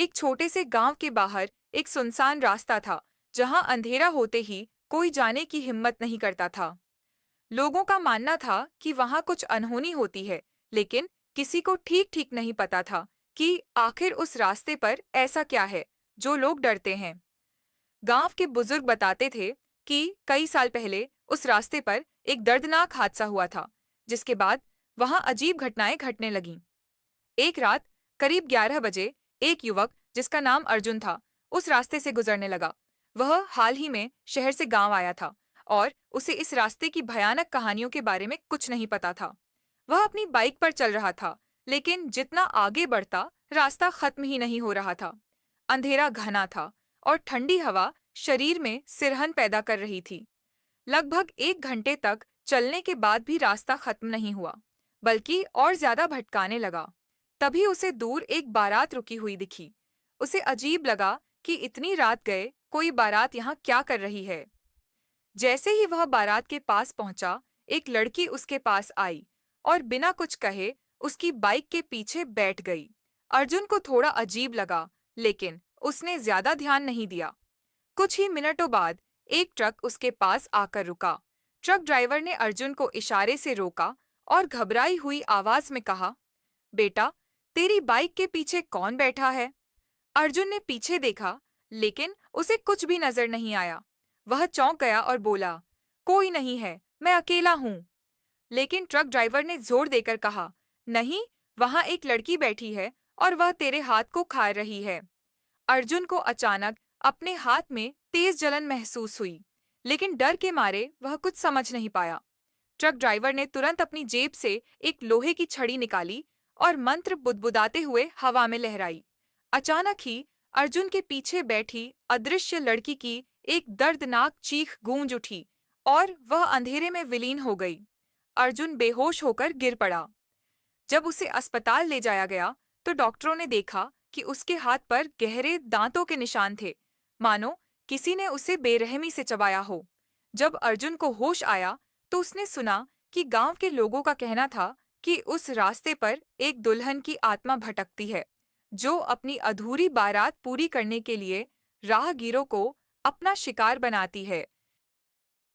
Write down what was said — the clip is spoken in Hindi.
एक छोटे से गांव के बाहर एक सुनसान रास्ता था, जहां अंधेरा होते ही कोई जाने की हिम्मत नहीं करता था। लोगों का मानना था कि वहां कुछ अनहोनी होती है, लेकिन किसी को ठीक ठीक नहीं पता था कि आखिर उस रास्ते पर ऐसा क्या है जो लोग डरते हैं। गांव के बुजुर्ग बताते थे कि कई साल पहले उस रास्ते पर एक दर्दनाक हादसा हुआ था, जिसके बाद वहां अजीब घटनाएं घटने लगीं। एक रात करीब 11 बजे एक युवक जिसका नाम अर्जुन था, उस रास्ते से गुजरने लगा। वह हाल ही में शहर से गांव आया था और उसे इस रास्ते की भयानक कहानियों के बारे में कुछ नहीं पता था। वह अपनी बाइक पर चल रहा था, लेकिन जितना आगे बढ़ता रास्ता खत्म ही नहीं हो रहा था। अंधेरा घना था और ठंडी हवा शरीर में सिरहन पैदा कर रही थी। लगभग 1 घंटे तक चलने के बाद भी रास्ता खत्म नहीं हुआ, बल्कि और ज्यादा भटकाने लगा। तभी उसे दूर एक बारात रुकी हुई दिखी। उसे अजीब लगा कि इतनी रात गए कोई बारात यहाँ क्या कर रही है। जैसे ही वह बारात के पास पहुंचा, एक लड़की उसके पास आई और बिना कुछ कहे उसकी बाइक के पीछे बैठ गई। अर्जुन को थोड़ा अजीब लगा, लेकिन उसने ज्यादा ध्यान नहीं दिया। कुछ ही मिनटों बाद एक ट्रक उसके पास आकर रुका। ट्रक ड्राइवर ने अर्जुन को इशारे से रोका और घबराई हुई आवाज में कहा, बेटा, तेरी बाइक के पीछे कौन बैठा है? अर्जुन ने पीछे देखा, लेकिन उसे कुछ भी नजर नहीं आया। वह चौंक गया और बोला, कोई नहीं है, मैं अकेला हूँ। लेकिन ट्रक ड्राइवर ने जोर देकर कहा, नहीं, वहां एक लड़की बैठी है और वह तेरे हाथ को खा रही है। अर्जुन को अचानक अपने हाथ में तेज जलन महसूस हुई, लेकिन डर के मारे वह कुछ समझ नहीं पाया। ट्रक ड्राइवर ने तुरंत अपनी जेब से एक लोहे की छड़ी निकाली और मंत्र बुदबुदाते हुए हवा में लहराई। अचानक ही अर्जुन के पीछे बैठी अदृश्य लड़की की एक दर्दनाक चीख गूंज उठी और वह अंधेरे में विलीन हो गई। अर्जुन बेहोश होकर गिर पड़ा। जब उसे अस्पताल ले जाया गया, तो डॉक्टरों ने देखा कि उसके हाथ पर गहरे दांतों के निशान थे, मानो किसी ने उसे बेरहमी से चबाया हो। जब अर्जुन को होश आया, तो उसने सुना कि गांव के लोगों का कहना था कि उस रास्ते पर एक दुल्हन की आत्मा भटकती है, जो अपनी अधूरी बारात पूरी करने के लिए राहगीरों को अपना शिकार बनाती है।